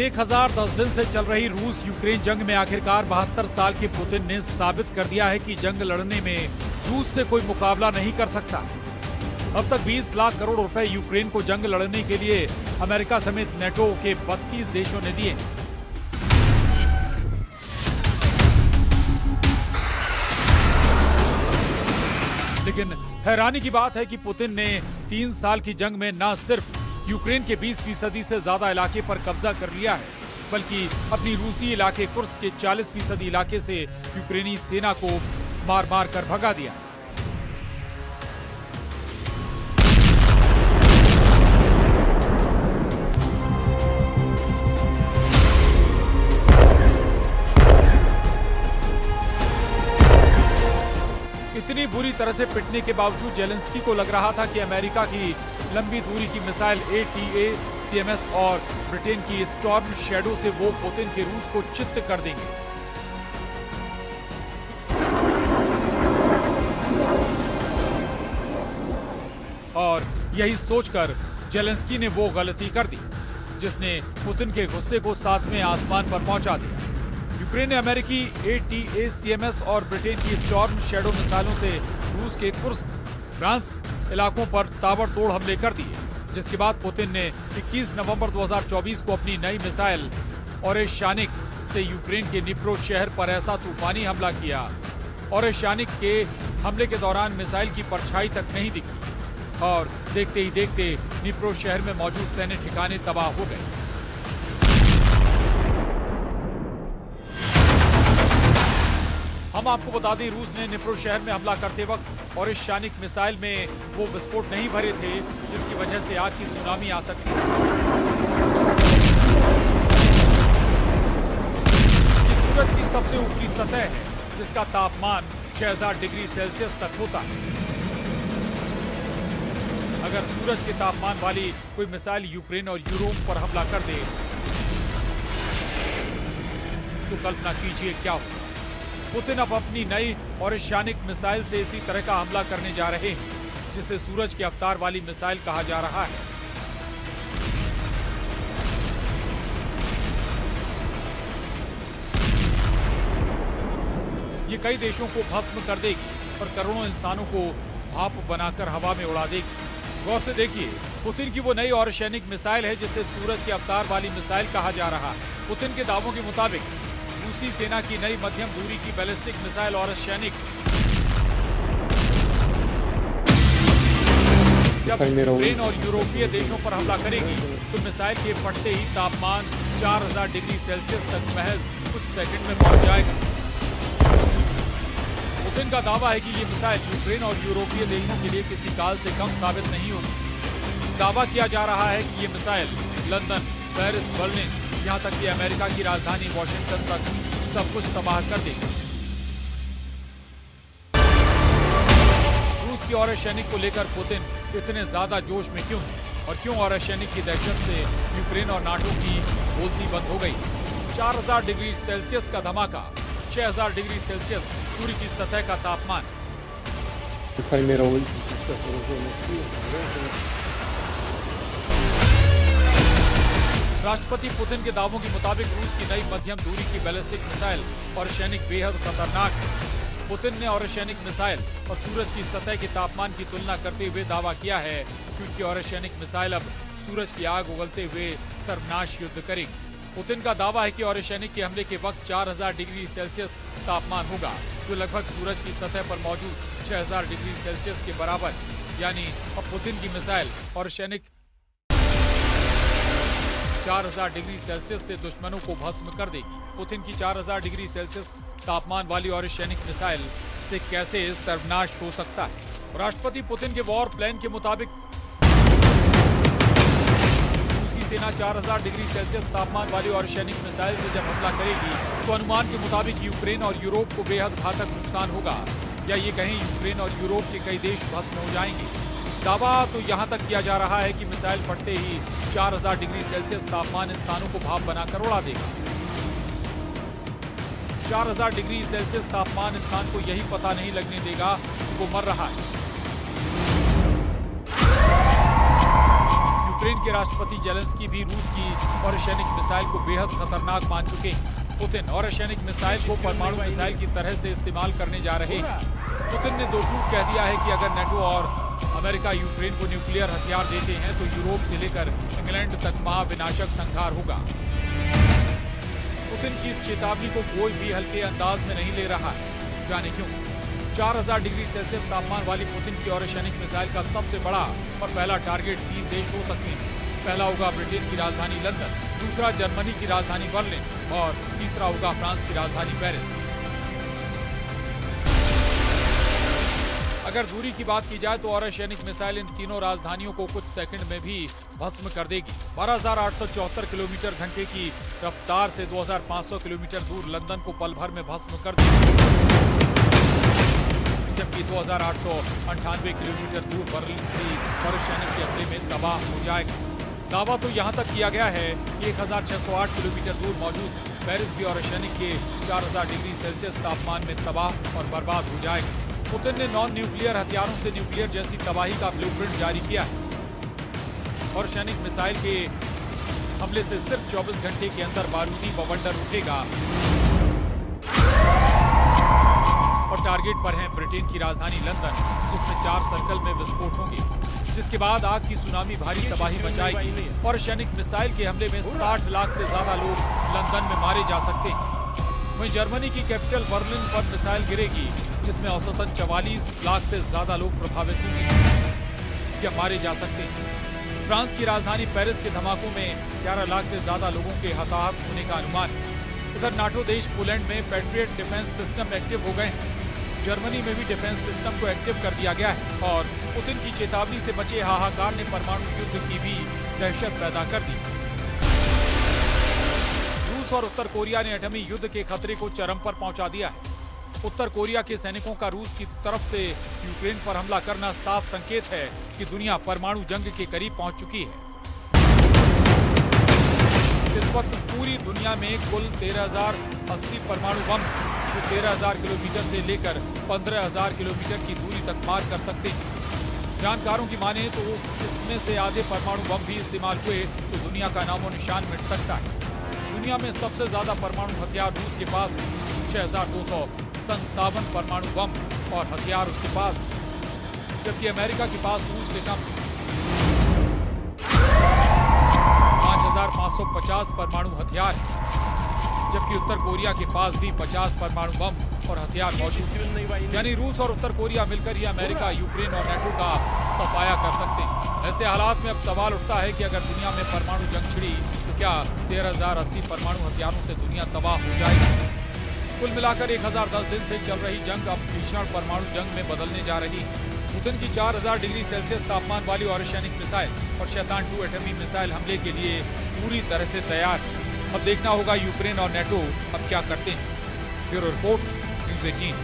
1010 दिन से चल रही रूस यूक्रेन जंग में आखिरकार 72 साल के पुतिन ने साबित कर दिया है कि जंग लड़ने में रूस से कोई मुकाबला नहीं कर सकता। अब तक 20 लाख करोड़ रुपए यूक्रेन को जंग लड़ने के लिए अमेरिका समेत नेटो के 32 देशों ने दिए। लेकिन हैरानी की बात है कि पुतिन ने 3 साल की जंग में न सिर्फ यूक्रेन के 20% से ज्यादा इलाके पर कब्जा कर लिया है, बल्कि अपनी रूसी इलाके कुर्स्क के 40% इलाके से यूक्रेनी सेना को मार मार कर भगा दिया। इतनी बुरी तरह से पिटने के बावजूद जेलेंस्की को लग रहा था कि अमेरिका की लंबी दूरी की मिसाइल ATACMS और ब्रिटेन की स्टॉर्म शैडो से वो पुतिन के रूस को चित्त कर देंगे। और यही सोचकर जेलेंस्की ने वो गलती कर दी जिसने पुतिन के गुस्से को 7वें आसमान पर पहुंचा दिया। यूक्रेन ने अमेरिकी ATACMS और ब्रिटेन की स्टॉर्म शैडो मिसाइलों से रूस के कुर्स्क, ब्रांस्क इलाकों पर ताबड़तोड़ हमले कर दिए, जिसके बाद पुतिन ने 21 नवंबर 2024 को अपनी नई मिसाइल ओरेशानिक से यूक्रेन के निप्रो शहर पर ऐसा तूफानी हमला किया। ओरेशानिक के हमले के दौरान मिसाइल की परछाई तक नहीं दिखी और देखते ही देखते निप्रो शहर में मौजूद सैन्य ठिकाने तबाह हो गए। हम आपको बता दें, रूस ने निप्रो शहर में हमला करते वक्त ओरेशानिक मिसाइल में वो विस्फोट नहीं भरे थे जिसकी वजह से आग की सुनामी आ सकती है। ये सूरज की सबसे ऊपरी सतह है जिसका तापमान 6000 डिग्री सेल्सियस तक होता है। अगर सूरज के तापमान वाली कोई मिसाइल यूक्रेन और यूरोप पर हमला कर दे तो कल्पना कीजिए क्या होगा। पुतिन अब अपनी नई ओरेशानिक मिसाइल से इसी तरह का हमला करने जा रहे हैं, जिसे सूरज के अवतार वाली मिसाइल कहा जा रहा है। ये कई देशों को भस्म कर देगी और करोड़ों इंसानों को भाप बनाकर हवा में उड़ा देगी। गौर से देखिए, पुतिन की वो नई ओरेशानिक मिसाइल है जिसे सूरज के अवतार वाली मिसाइल कहा जा रहा है। पुतिन के दावों के मुताबिक रूसी सेना की नई मध्यम दूरी की बैलिस्टिक मिसाइल ओरेशानिक जब यूक्रेन और यूरोपीय देशों पर हमला करेगी तो मिसाइल के फटते ही तापमान 4000 डिग्री सेल्सियस तक महज कुछ सेकंड में पहुंच जाएगा। पुतिन का दावा है कि ये मिसाइल यूक्रेन और यूरोपीय देशों के लिए किसी काल से कम साबित नहीं होगी। दावा किया जा रहा है कि ये मिसाइल लंदन, पेरिस, बर्लिन, यहाँ तक कि अमेरिका की राजधानी वॉशिंगटन तक सब कुछ तबाह कर देगी। रूस की ओरेशानिक को लेकर पुतिन इतने ज्यादा जोश में क्यों है और क्यों ओरेशानिक की दहशत से यूक्रेन और नाटो की बोलती बंद हो गई। 4000 डिग्री सेल्सियस का धमाका, 6000 डिग्री सेल्सियस सूर्य की सतह का तापमान। राष्ट्रपति पुतिन के दावों के मुताबिक रूस की नई मध्यम दूरी की बैलिस्टिक मिसाइल ओरेशानिक बेहद खतरनाक है। पुतिन ने ओरेशानिक मिसाइल और सूरज की सतह के तापमान की तुलना करते हुए दावा किया है क्योंकि ओरेशानिक मिसाइल अब सूरज की आग उगलते हुए सर्वनाश युद्ध करेगी। पुतिन का दावा है कि ओरेशानिक के हमले के वक्त 4000 डिग्री सेल्सियस तापमान होगा, जो लगभग सूरज की सतह पर मौजूद 6000 डिग्री सेल्सियस के बराबर। यानी अब पुतिन की मिसाइल ओरेशानिक 4000 डिग्री सेल्सियस से दुश्मनों को भस्म कर देगी। पुतिन की 4000 डिग्री सेल्सियस तापमान वाली ओरेशानिक मिसाइल से कैसे सर्वनाश हो सकता है। राष्ट्रपति पुतिन के वॉर प्लान के मुताबिक रूसी सेना 4000 डिग्री सेल्सियस तापमान वाली ओरेशानिक मिसाइल से जब हमला करेगी तो अनुमान के मुताबिक यूक्रेन और यूरोप को बेहद घातक नुकसान होगा, या ये कहें यूक्रेन और यूरोप के कई देश भस्म हो जाएंगे। दावा तो यहाँ तक किया जा रहा है कि मिसाइल फटते ही 4000 डिग्री सेल्सियस तापमान इंसानों को भाप बनाकर उड़ा देगा। 4000 डिग्री सेल्सियस तापमान इंसान को यही पता नहीं लगने देगा कि वो मर रहा है। यूक्रेन के राष्ट्रपति जेलेंस्की भी रूस की ऑरेशेनिक मिसाइल को बेहद खतरनाक मान चुके हैं। पुतिन ऑरेशेनिक मिसाइल को परमाणु मिसाइल की तरह से इस्तेमाल करने जा रहे हैं। पुतिन ने दो टूक कह दिया है कि अगर नेटो और अमेरिका यूक्रेन को न्यूक्लियर हथियार देते हैं तो यूरोप से लेकर इंग्लैंड तक महाविनाशक संहार होगा। पुतिन की इस चेतावनी को कोई भी हल्के अंदाज में नहीं ले रहा है। जाने क्यों? 4000 डिग्री सेल्सियस तापमान वाली पुतिन की ऑरेशेनिक मिसाइल का सबसे बड़ा और पहला टारगेट 3 देश हो सकते हैं। पहला होगा ब्रिटेन की राजधानी लंदन, दूसरा जर्मनी की राजधानी बर्लिन और तीसरा होगा फ्रांस की राजधानी पेरिस। अगर दूरी की बात की जाए तो ऑरेशेनिक मिसाइल इन तीनों राजधानियों को कुछ सेकंड में भी भस्म कर देगी। 12,874 किलोमीटर घंटे की रफ्तार से 2,500 किलोमीटर दूर लंदन को पल भर में भस्म कर देगी, जबकि 2,898 किलोमीटर दूर बर्लिन भी ऑरेशेनिक के हमले में तबाह हो जाएगा। दावा तो यहां तक किया गया है कि 1,608 किलोमीटर दूर मौजूद पेरिस भी ऑरेशेनिक के 4,000 डिग्री सेल्सियस तापमान में तबाह और बर्बाद हो जाएगा। पुतिन ने नॉन न्यूक्लियर हथियारों से न्यूक्लियर जैसी तबाही का ब्लूप्रिंट जारी किया है। ऑरेशेनिक मिसाइल के हमले से सिर्फ 24 घंटे के अंदर बारूदी बवंडर उठेगा और टारगेट पर है ब्रिटेन की राजधानी लंदन, जिसमें 4 सर्कल में विस्फोट होंगे, जिसके बाद आग की सुनामी भारी तबाही मचाएगी। ऑरेशेनिक मिसाइल के हमले में 60 लाख से ज्यादा लोग लंदन में मारे जा सकते हैं। वहीं जर्मनी की कैपिटल बर्लिन पर मिसाइल गिरेगी, जिसमें औसतन 44 लाख से ज्यादा लोग प्रभावित होंगे या मारे जा सकते हैं। फ्रांस की राजधानी पेरिस के धमाकों में 11 लाख से ज्यादा लोगों के हताहत होने का अनुमान है। उधर नाटो देश पोलैंड में पैट्रियट डिफेंस सिस्टम एक्टिव हो गए हैं। जर्मनी में भी डिफेंस सिस्टम को एक्टिव कर दिया गया है और पुतिन की चेतावनी से बचे हाहाकार ने परमाणु युद्ध की भी दहशत पैदा कर दी। रूस और उत्तर कोरिया ने एटमी युद्ध के खतरे को चरम पर पहुंचा दिया है। उत्तर कोरिया के सैनिकों का रूस की तरफ से यूक्रेन पर हमला करना साफ संकेत है कि दुनिया परमाणु जंग के करीब पहुंच चुकी है। इस वक्त पूरी दुनिया में कुल 13,080 परमाणु बम जो 13,000 किलोमीटर से लेकर 15,000 किलोमीटर की दूरी तक मार कर सकते हैं। जानकारों की माने तो इसमें से आधे परमाणु बम भी इस्तेमाल हुए तो दुनिया का नामो निशान मिट सकता है। दुनिया में सबसे ज्यादा परमाणु हथियार रूस के पास 6,257 परमाणु बम और हथियार उसके पास, जबकि अमेरिका के पास रूस से कम 5,550 परमाणु हथियार है, जबकि उत्तर कोरिया के पास भी 50 परमाणु बम और हथियार मौजूद हैं। यानी रूस और उत्तर कोरिया मिलकर ही अमेरिका, यूक्रेन और नेटो का सफाया कर सकते हैं। ऐसे हालात में अब सवाल उठता है कि अगर दुनिया में परमाणु जंग छिड़ी तो क्या 13,080 परमाणु हथियारों से दुनिया तबाह हो जाएगी? कुल मिलाकर 1010 दिन से चल रही जंग अब भीषण परमाणु जंग में बदलने जा रही है। पुतिन की 4000 डिग्री सेल्सियस तापमान वाली ऑरेशेनिक मिसाइल और शैतान-2 एटमी मिसाइल हमले के लिए पूरी तरह से तैयार है। अब देखना होगा यूक्रेन और नेटो अब क्या करते हैं। Bureau report, news 18।